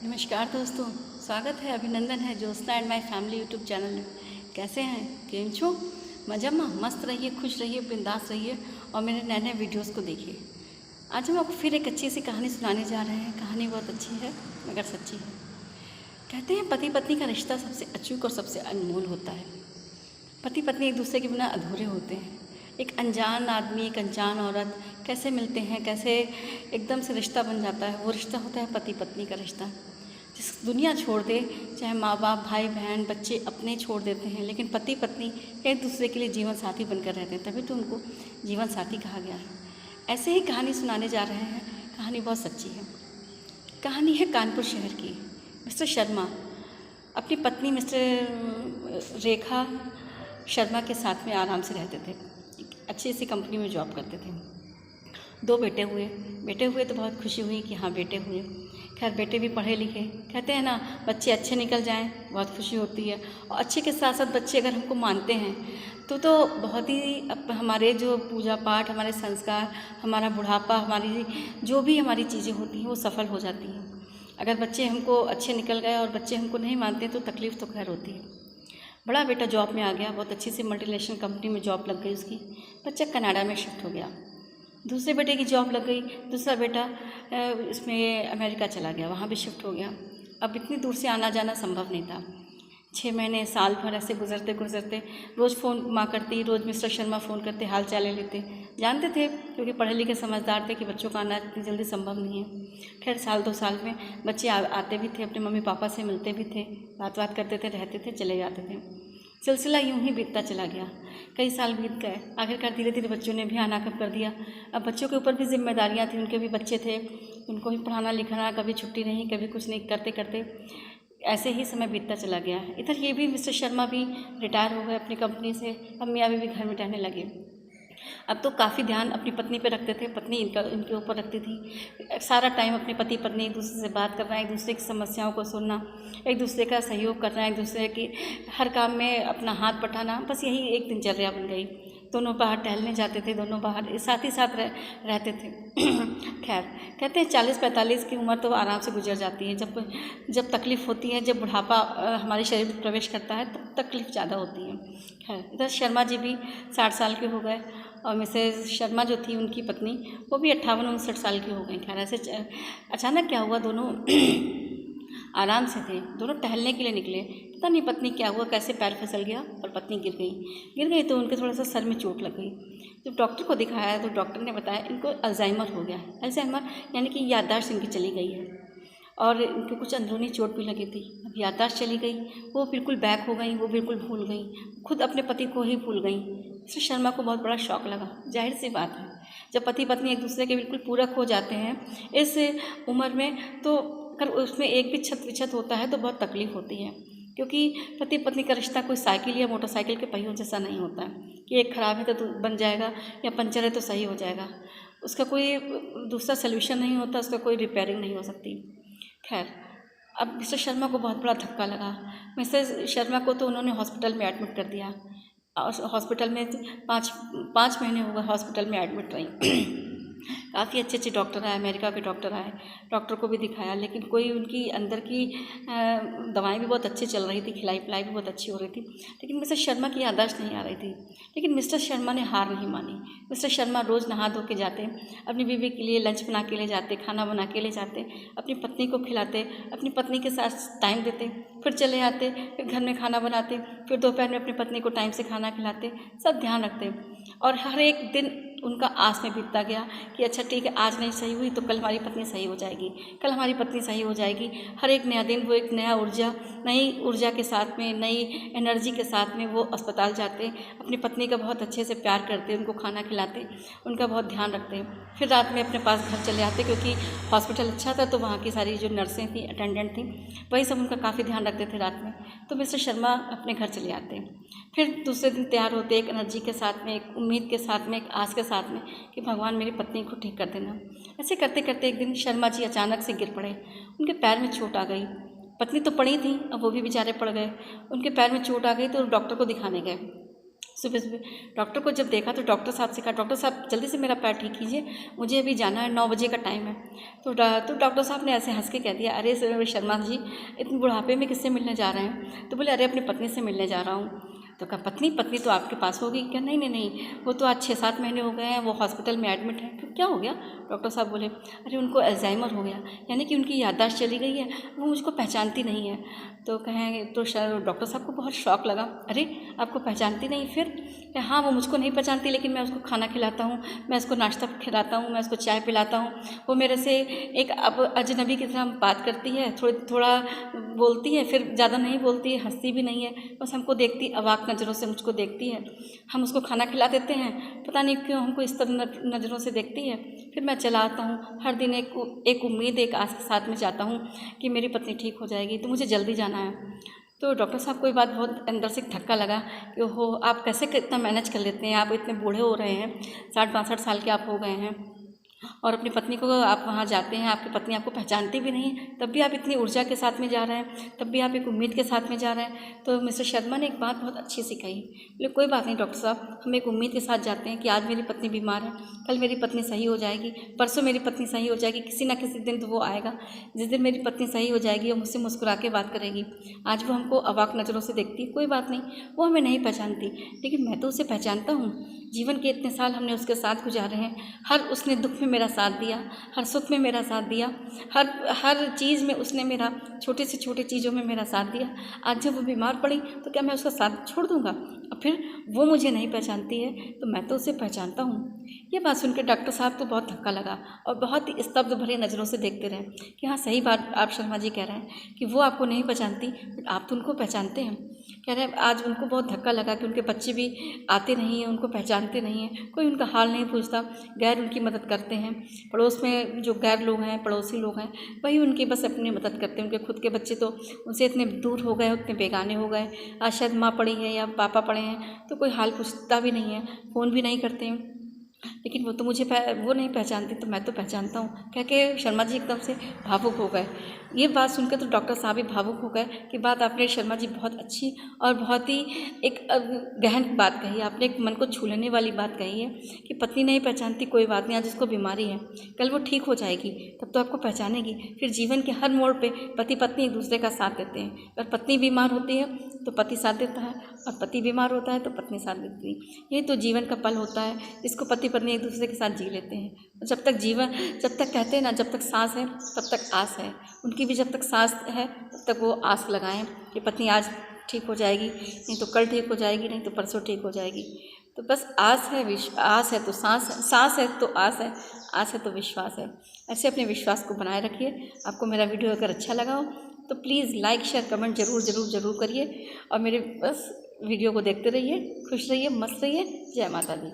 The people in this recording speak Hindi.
नमस्कार दोस्तों, स्वागत है, अभिनंदन है Jyotsna and my family YouTube channel में। कैसे हैं? केम छो? मज़ा में मस्त रहिए, खुश रहिए, बिंदास रहिए और मेरे नए नए वीडियोस को देखिए। आज हम आपको फिर एक अच्छी सी कहानी सुनाने जा रहे हैं। कहानी बहुत अच्छी है मगर सच्ची है। कहते हैं पति पत्नी का रिश्ता सबसे अचूक और सबसे अनमोल होता है। पति पत्नी एक दूसरे के बिना अधूरे होते हैं। एक अनजान आदमी, एक अनजान औरत कैसे मिलते हैं, कैसे एकदम से रिश्ता बन जाता है, वो रिश्ता होता है पति पत्नी का रिश्ता। जिस दुनिया छोड़ दे, चाहे माँ बाप, भाई बहन, बच्चे अपने छोड़ देते हैं, लेकिन पति पत्नी एक दूसरे के लिए जीवन साथी बनकर रहते हैं, तभी तो उनको जीवन साथी कहा गया है। ऐसे ही कहानी सुनाने जा रहे हैं। कहानी बहुत सच्ची है। कहानी है कानपुर शहर की। मिस्टर शर्मा अपनी पत्नी मिस्टर रेखा शर्मा के साथ में आराम से रहते थे। एक अच्छी सी कंपनी में जॉब करते थे। 2 बेटे हुए तो बहुत खुशी हुई कि हाँ बेटे हुए। खैर बेटे भी पढ़े लिखे, कहते हैं ना बच्चे अच्छे निकल जाएं बहुत खुशी होती है। और अच्छे के साथ साथ बच्चे अगर हमको मानते हैं तो बहुत ही हमारे जो पूजा पाठ, हमारे संस्कार, हमारा बुढ़ापा, हमारी जो भी हमारी चीज़ें होती हैं वो सफल हो जाती हैं। अगर बच्चे हमको अच्छे निकल गए और बच्चे हमको नहीं मानते तो तकलीफ़ तो खैर होती है। बड़ा बेटा जॉब में आ गया, बहुत अच्छी सी मल्टीनेशनल कंपनी में जॉब लग गई उसकी। बच्चा कनाडा में शिफ्ट हो गया। दूसरे बेटे की जॉब लग गई। दूसरा बेटा इसमें अमेरिका चला गया, वहाँ भी शिफ्ट हो गया। अब इतनी दूर से आना जाना संभव नहीं था। 6 महीने, साल भर ऐसे गुजरते गुजरते रोज़ फ़ोन माँ करती, रोज़ मिस्टर शर्मा फ़ोन करते, हाल चाल ले लेते। जानते थे क्योंकि पढ़े लिखे समझदार थे कि बच्चों का आना इतनी जल्दी संभव नहीं है। खैर साल 2 साल में बच्चे आते भी थे, अपने मम्मी पापा से मिलते भी थे, बात करते थे, रहते थे, चले जाते थे। सिलसिला यूं ही बीतता चला गया। कई साल बीत गए। आखिरकार धीरे धीरे बच्चों ने भी आना कम कर दिया। अब बच्चों के ऊपर भी जिम्मेदारियां थी, उनके भी बच्चे थे, उनको भी पढ़ाना लिखाना, कभी छुट्टी नहीं, कभी कुछ नहीं, करते करते ऐसे ही समय बीतता चला गया। इधर ये भी मिस्टर शर्मा भी रिटायर हो गए अपनी कंपनी से। अब मियाँ भी घर में रहने लगे। अब तो काफ़ी ध्यान अपनी पत्नी पे रखते थे, पत्नी इनके ऊपर रखती थी। सारा टाइम अपने पति पत्नी एक दूसरे से बात करना, एक दूसरे की समस्याओं को सुनना, एक दूसरे का सहयोग करना, एक दूसरे की हर काम में अपना हाथ बटाना, बस यही एक दिनचर्या बन गई। दोनों बाहर टहलने जाते थे, दोनों बाहर साथ ही साथ रहते थे। खैर कहते हैं 40-45 की उम्र तो आराम से गुजर जाती है। जब तकलीफ़ होती है, जब बुढ़ापा हमारे शरीर में प्रवेश करता है तब तकलीफ़ ज़्यादा होती है। खैर इधर शर्मा जी भी 60 साल के हो गए और मिसेज शर्मा जो थी उनकी पत्नी वो भी 58-59 साल की हो गई। खैर ऐसे अचानक क्या हुआ, दोनों आराम से थे, दोनों टहलने के लिए निकले। पता नहीं पत्नी क्या हुआ, कैसे पैर फिसल गया और पत्नी गिर गई तो उनके थोड़ा सा सर में चोट लग गई। जब डॉक्टर को दिखाया तो डॉक्टर ने बताया इनको अल्जाइमर हो गया है। अल्जाइमर यानी कि याददाश्त इनकी चली गई है और इनको कुछ अंदरूनी चोट भी लगी थी। अब याददाश्त चली गई, वो बिल्कुल बैक हो गई, वो बिल्कुल भूल गई, खुद अपने पति को ही भूल गई। इससे शर्मा को बहुत बड़ा शौक लगा। जाहिर सी बात है, जब पति पत्नी एक दूसरे के बिल्कुल पूरक हो जाते हैं इस उम्र में, तो अगर उसमें एक भी छत विछत होता है तो बहुत तकलीफ़ होती है। क्योंकि पति पत्नी का रिश्ता कोई साइकिल या मोटरसाइकिल के पहियों जैसा नहीं होता है कि एक ख़राब है तो बन जाएगा या पंचर है तो सही हो जाएगा। उसका कोई दूसरा सल्यूशन नहीं होता, उसका कोई रिपेयरिंग नहीं हो सकती। खैर अब मिस्टर शर्मा को बहुत बड़ा धक्का लगा। मिसेस शर्मा को तो उन्होंने हॉस्पिटल में एडमिट कर दिया और हॉस्पिटल में 5 महीने हो गए हॉस्पिटल में एडमिट रही। काफ़ी अच्छे अच्छे डॉक्टर आए, अमेरिका के डॉक्टर आए, डॉक्टर को भी दिखाया, लेकिन कोई उनकी अंदर की दवाएं भी बहुत अच्छी चल रही थी, खिलाई पिलाई भी बहुत अच्छी हो रही थी, लेकिन मिस्टर शर्मा की याददाश्त नहीं आ रही थी। लेकिन मिस्टर शर्मा ने हार नहीं मानी। मिस्टर शर्मा रोज़ नहा धो के जाते, अपनी बीवी के लिए लंच बना के ले जाते, खाना बना के ले जाते, अपनी पत्नी को खिलाते, अपनी पत्नी के साथ टाइम देते, फिर चले आते, फिर घर में खाना बनाते, फिर दोपहर में अपनी पत्नी को टाइम से खाना खिलाते, सब ध्यान रखते। और हर एक दिन उनका आस में बीतता गया कि अच्छा ठीक है, आज नहीं सही हुई तो कल हमारी पत्नी सही हो जाएगी, कल हमारी पत्नी सही हो जाएगी। हर एक नया दिन वो एक नया नई ऊर्जा के साथ में, नई एनर्जी के साथ में वो अस्पताल जाते, अपनी पत्नी का बहुत अच्छे से प्यार करते, उनको खाना खिलाते, उनका बहुत ध्यान रखते। फिर रात में अपने पास घर चले आते क्योंकि हॉस्पिटल अच्छा था तो वहाँ की सारी जो नर्सें थी, अटेंडेंट थी, वही सब उनका काफ़ी ध्यान रखते थे रात में। तो मिस्टर शर्मा अपने घर चले आते। फिर दूसरे दिन तैयार होते एक एनर्जी के साथ में, एक उम्मीद के साथ में, एक आस के साथ में कि भगवान मेरी पत्नी को ठीक कर देना। ऐसे करते करते एक दिन शर्मा जी अचानक से गिर पड़े। उनके पैर में चोट आ गई। पत्नी तो पड़ी थी, अब वो भी बेचारे पड़ गए। उनके पैर में चोट आ गई तो डॉक्टर को दिखाने गए। सुबह सुबह डॉक्टर को जब देखा तो डॉक्टर साहब से कहा, डॉक्टर साहब जल्दी से मेरा पैर ठीक कीजिए, मुझे अभी जाना है, 9 बजे का टाइम है। तो डॉक्टर साहब ने ऐसे हंस के कह दिया, अरे शर्मा जी, इतने बुढ़ापे में किससे मिलने जा रहे हैं? तो बोले, अरे अपनी पत्नी से मिलने जा रहा हूँ। तो कहा, पत्नी तो आपके पास होगी क्या? नहीं नहीं नहीं, वो तो आज 6-7 महीने हो गए हैं, वो हॉस्पिटल में एडमिट है। क्या हो गया? डॉक्टर साहब बोले, अरे उनको अल्जाइमर हो गया, यानी कि उनकी याददाश्त चली गई है, वो मुझको पहचानती नहीं है। तो कहें तो डॉक्टर साहब को बहुत शौक लगा, अरे आपको पहचानती नहीं? फिर हाँ, वो मुझको नहीं पहचानती, लेकिन मैं उसको खाना खिलाता हूँ, मैं उसको नाश्ता खिलाता हूँ, मैं उसको चाय पिलाता हूँ। वो मेरे से एक अब अजनबी की तरह बात करती है, थोड़ा बोलती है, फिर ज़्यादा नहीं बोलती है, हंसती भी नहीं है, बस हमको देखती, अवाक नज़रों से मुझको देखती है। हम उसको खाना खिला देते हैं, पता नहीं क्यों हमको इस तरह नज़रों से देखती है। फिर मैं चला आता हूँ, हर दिन एक उम्मीद, एक आस के साथ में जाता हूँ कि मेरी पत्नी ठीक हो जाएगी, तो मुझे जल्दी जाना है। तो डॉक्टर साहब को ये बात बहुत अंदर से धक्का लगा कि हो, आप कैसे इतना मैनेज कर लेते हैं? आप इतने बूढ़े हो रहे हैं, 60-62 साल के आप हो गए हैं, और अपनी पत्नी को आप वहाँ जाते हैं, आपकी पत्नी आपको पहचानती भी नहीं है, तब भी आप इतनी ऊर्जा के साथ में जा रहे हैं, तब भी आप एक उम्मीद के साथ में जा रहे हैं। तो मिस्टर शर्मा ने एक बात बहुत अच्छी सी कही, बोले, कोई बात नहीं डॉक्टर साहब, हम एक उम्मीद के साथ जाते हैं कि आज मेरी पत्नी बीमार है, कल मेरी पत्नी सही हो जाएगी, परसों मेरी पत्नी सही हो जाएगी, किसी ना किसी दिन तो वो आएगा जिस दिन मेरी पत्नी सही हो जाएगी, वो मुझसे मुस्कुरा के बात करेगी। आज वो हमको अवाक नज़रों से देखती है, कोई बात नहीं, वो हमें नहीं पहचानती, लेकिन मैं तो उसे पहचानता हूँ। जीवन के इतने साल हमने उसके साथ गुजारे हैं, हर उसने दुख में मेरा साथ दिया, हर सुख में मेरा साथ दिया, हर चीज़ में उसने मेरा, छोटे से छोटे चीज़ों में मेरा साथ दिया। आज जब वो बीमार पड़ी तो क्या मैं उसका साथ छोड़ दूँगा? और फिर वो मुझे नहीं पहचानती है तो मैं तो उसे पहचानता हूँ। ये बात सुनकर डॉक्टर साहब को बहुत धक्का लगा और बहुत ही स्तब्ध भरी नज़रों से देखते रहे कि हाँ, सही बात आप शर्मा जी कह रहे हैं कि वो आपको नहीं पहचानती, बट आप तो उनको पहचानते हैं। कह रहे हैं आज उनको बहुत धक्का लगा कि उनके बच्चे भी आते नहीं हैं, उनको पहचानते नहीं हैं, कोई उनका हाल नहीं पूछता, गैर उनकी मदद करते हैं। पड़ोस में जो गैर लोग हैं, पड़ोसी लोग हैं, वही उनकी बस अपनी मदद करते हैं। उनके खुद के बच्चे तो उनसे इतने दूर हो गए, उतने बेगाने हो गए। आज शायद माँ पड़ी है या पापा पड़े हैं तो कोई हाल पूछता भी नहीं है, फ़ोन भी नहीं करते हैं। लेकिन वो तो मुझे वो नहीं पहचानती तो मैं तो पहचानता हूँ। कह के शर्मा जी एकदम से भावुक हो गए। ये बात सुनकर तो डॉक्टर साहब भी भावुक हो गए कि बात आपने शर्मा जी बहुत अच्छी और बहुत ही एक गहन बात कही, आपने एक मन को छू लेने वाली बात कही है कि पत्नी नहीं पहचानती, कोई बात नहीं, आज उसको बीमारी है, कल वो ठीक हो जाएगी, तब तो आपको पहचानेगी। फिर जीवन के हर मोड़ पे पति पत्नी एक दूसरे का साथ देते हैं। अगर पत्नी बीमार होती है तो पति साथ देता है, और पति बीमार होता है तो पत्नी साथ देती है। ये तो जीवन का पल होता है, इसको पति पत्नी एक दूसरे के साथ जी लेते हैं। जब तक कहते हैं ना, जब तक सांस है तब तक आस है। उनकी भी जब तक सांस है तब तक वो आस लगाएं कि पत्नी आज ठीक हो जाएगी, नहीं तो कल ठीक हो जाएगी, नहीं तो परसों ठीक हो जाएगी। तो बस आस है, आस है तो सांस है तो आस है, आस है तो विश्वास है। ऐसे अपने विश्वास को बनाए रखिए। आपको मेरा वीडियो अगर अच्छा लगा हो तो प्लीज़ लाइक शेयर कमेंट ज़रूर करिए, और मेरे बस वीडियो को देखते रहिए, खुश रहिए, मस्त रहिए। जय माता दी।